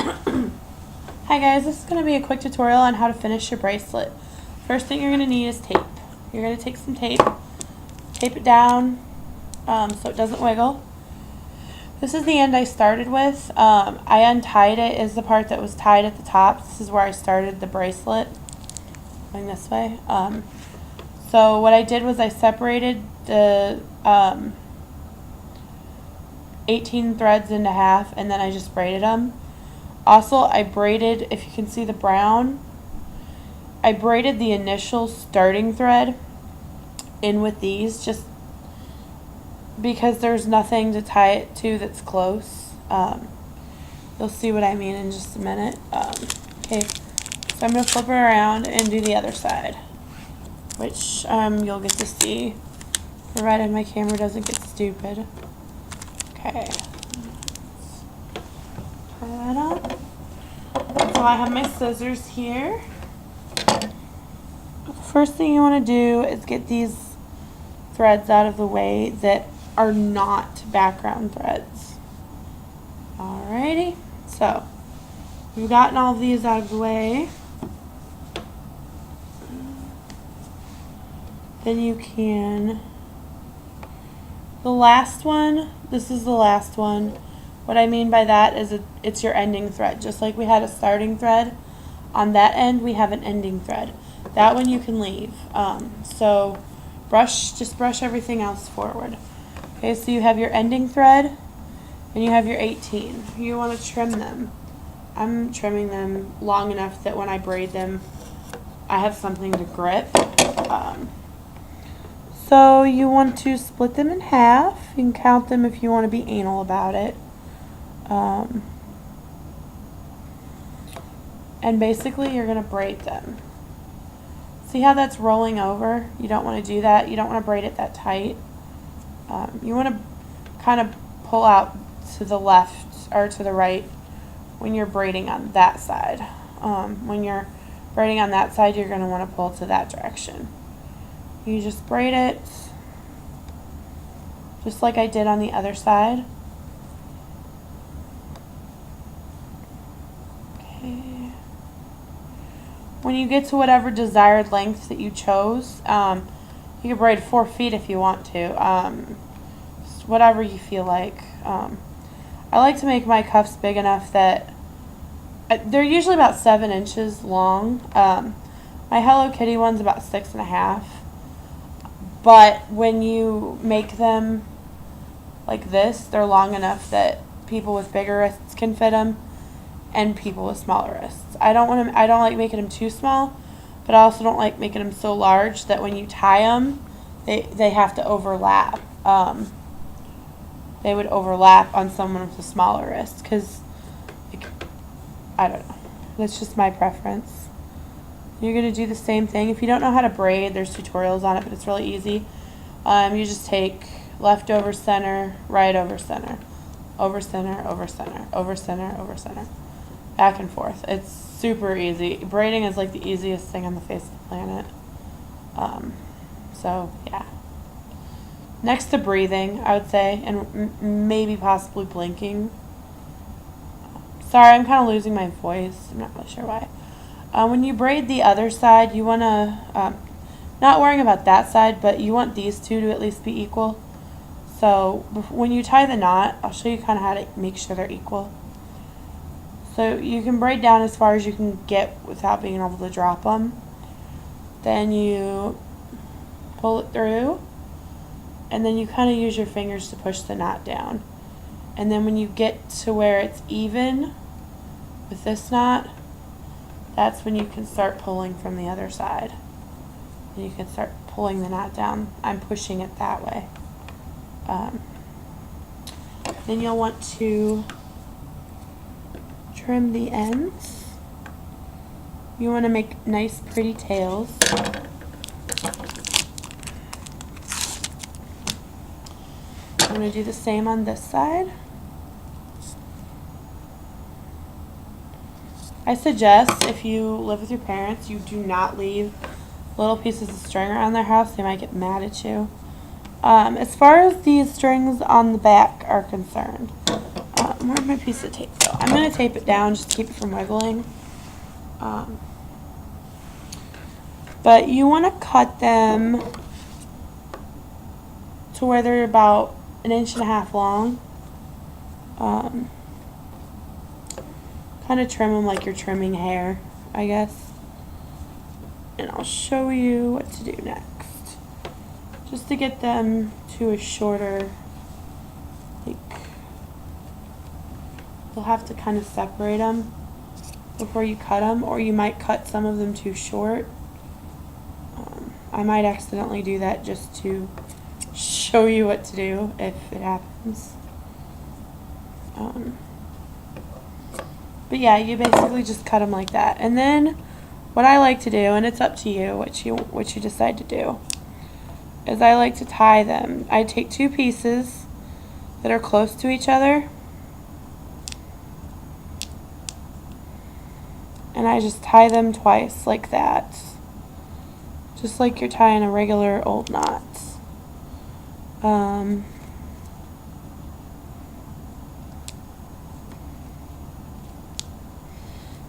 Hi guys, this is going to be a quick tutorial on how to finish your bracelet. First thing you're going to need is tape. You're going to take some tape, tape it down so it doesn't wiggle. This is the end I started with. I untied it, is the part that was tied at the top. This is where I started the bracelet, going this way. So what I did was I separated the 18 threads into half, and then I just braided them. Also, I braided, if you can see the brown, I braided the initial starting thread in with these just because there's nothing to tie it to that's close. You'll see what I mean in just a minute. Okay, so I'm going to flip it around and do the other side, which you'll get to see, provided my camera doesn't get stupid. Okay. Try that on. So I have my scissors here. The first thing you want to do is get these threads out of the way that are not background threads. Alrighty, so we've gotten all of these out of the way. Then you can, the last one, this is the last one. What I mean by that is it's your ending thread. Just like we had a starting thread, on that end we have an ending thread. That one you can leave. So just brush everything else forward. Okay, so you have your ending thread and you have your 18. You want to trim them. I'm trimming them long enough that when I braid them I have something to grip. So you want to split them in half. You can count them if you want to be anal about it. And basically you're going to braid them. See how that's rolling over? You don't want to do that. You don't want to braid it that tight. You want to kind of pull out to the left or to the right when you're braiding on that side. When you're braiding on that side, you're going to want to pull to that direction. You just braid it just like I did on the other side. Okay. When you get to whatever desired length that you chose, you can braid 4 feet if you want to. Whatever you feel like. I like to make my cuffs big enough that they're usually about 7 inches long. My Hello Kitty one's about 6.5. But when you make them like this, they're long enough that people with bigger wrists can fit them, and people with smaller wrists. I don't like making them too small, but I also don't like making them so large that when you tie them, they have to overlap. They would overlap on someone with a smaller wrist, because I don't know. That's just my preference. You're going to do the same thing. If you don't know how to braid, there's tutorials on it, but it's really easy. You just take left over center, right over center, over center, over center, over center, over center, back and forth. It's super easy. Braiding is like the easiest thing on the face of the planet. So, yeah. Next to breathing, I would say, and maybe possibly blinking. Sorry, I'm kind of losing my voice. I'm not really sure why. When you braid the other side, you want to, not worrying about that side, but you want these two to at least be equal. So when you tie the knot, I'll show you kind of how to make sure they're equal. So you can braid down as far as you can get without being able to drop them. Then you pull it through, and then you kind of use your fingers to push the knot down. And then when you get to where it's even with this knot, that's when you can start pulling from the other side. And you can start pulling the knot down. I'm pushing it that way. Then you'll want to trim the ends. You want to make nice pretty tails. I'm going to do the same on this side. I suggest if you live with your parents, you do not leave little pieces of string around their house. They might get mad at you. As far as these strings on the back are concerned, Where'd my piece of tape go? I'm going to tape it down just to keep it from wiggling. But you want to cut them to where they're about 1.5 inches long. Kind of trim them like you're trimming hair, I guess. And I'll show you what to do next. Just to get them to a shorter, like, you'll have to kind of separate them before you cut them, or you might cut some of them too short. I might accidentally do that just to show you what to do if it happens. But yeah, you basically just cut them like that. And then what I like to do, and it's up to you what you decide to do, is I like to tie them. I take 2 pieces that are close to each other, and I just tie them twice like that, just like you're tying a regular old knot.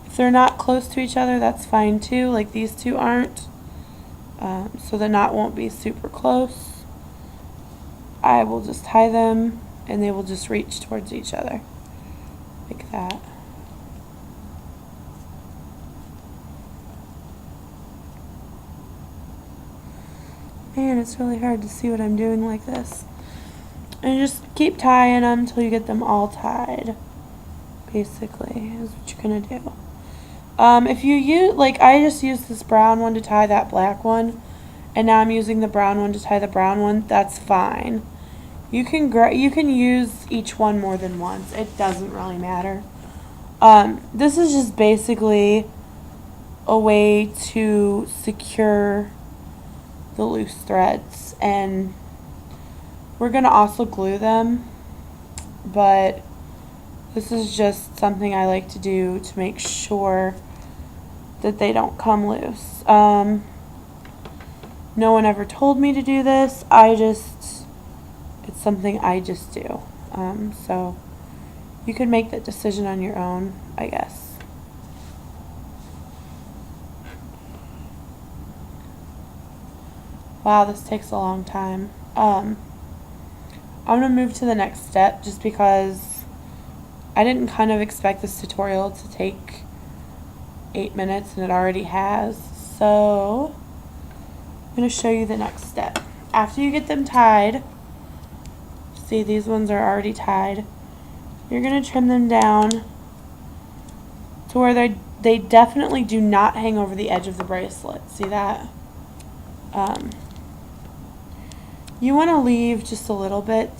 If they're not close to each other, that's fine too, like these two aren't, so the knot won't be super close. I will just tie them and they will just reach towards each other like that. Man, it's really hard to see what I'm doing like this. And just keep tying them until you get them all tied, basically, is what you're going to do. If you use, like, I just used this brown one to tie that black one, and now I'm using the brown one to tie the brown one, that's fine. You can use each one more than once. It doesn't really matter. This is just basically a way to secure the loose threads, and we're going to also glue them, but this is just something I like to do to make sure that they don't come loose. No one ever told me to do this. It's something I just do. So you can make that decision on your own, I guess. Wow, this takes a long time. I'm going to move to the next step just because I didn't kind of expect this tutorial to take 8 minutes and it already has. So I'm going to show you the next step. After you get them tied, see these ones are already tied, you're going to trim them down to where they definitely do not hang over the edge of the bracelet. See that? You want to leave just a little bit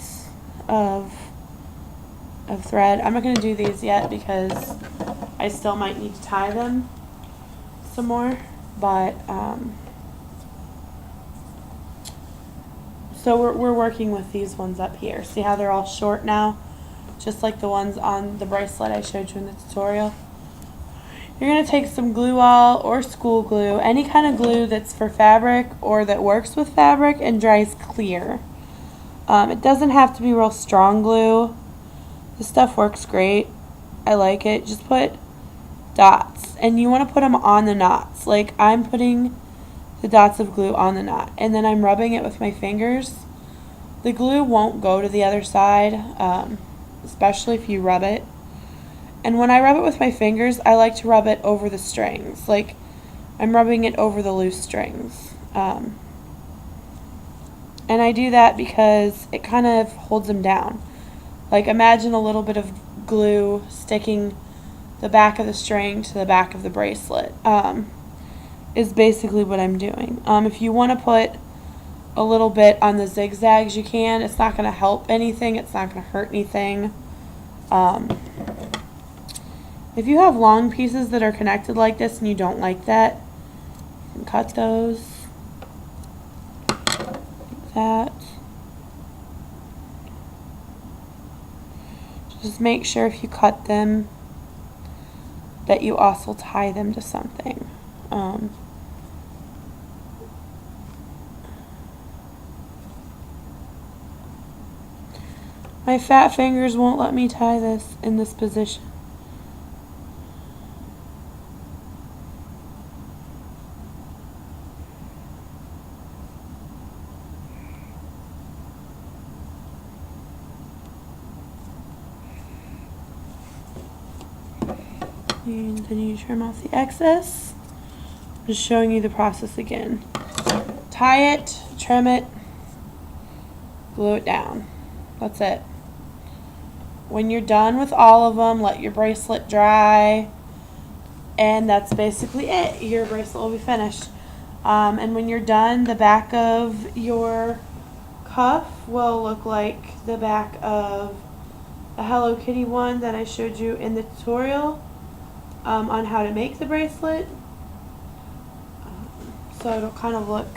of thread. I'm not going to do these yet because I still might need to tie them some more, but so we're working with these ones up here. See how they're all short now, just like the ones on the bracelet I showed you in the tutorial. You're going to take some glue all or school glue, any kind of glue that's for fabric or that works with fabric and dries clear. It doesn't have to be real strong glue. This stuff works great. I like it. Just put dots, and you want to put them on the knots. Like I'm putting the dots of glue on the knot, and then I'm rubbing it with my fingers. The glue won't go to the other side, especially if you rub it. And when I rub it with my fingers, I like to rub it over the strings. Like I'm rubbing it over the loose strings. And I do that because it kind of holds them down. Like imagine a little bit of glue sticking the back of the string to the back of the bracelet. Is basically what I'm doing. If you want to put a little bit on the zigzags, you can. It's not going to help anything. It's not going to hurt anything. If you have long pieces that are connected like this and you don't like that, you can cut those like that. Just make sure if you cut them that you also tie them to something. My fat fingers won't let me tie this in this position. And then you trim off the excess. Just showing you the process again. Tie it, trim it, glue it down. That's it. When you're done with all of them, let your bracelet dry, and that's basically it. Your bracelet will be finished. And when you're done, the back of your cuff will look like the back of the Hello Kitty one that I showed you in the tutorial on how to make the bracelet. So it'll kind of look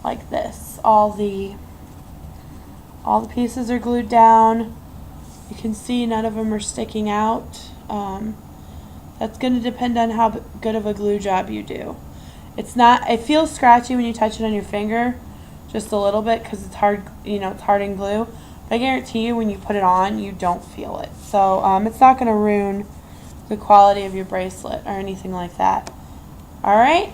like this. All the pieces are glued down. You can see none of them are sticking out. That's going to depend on how good of a glue job you do. It feels scratchy when you touch it on your finger, just a little bit, because it's hard, it's hardened glue. But I guarantee you when you put it on, you don't feel it. So it's not going to ruin the quality of your bracelet or anything like that. Alright?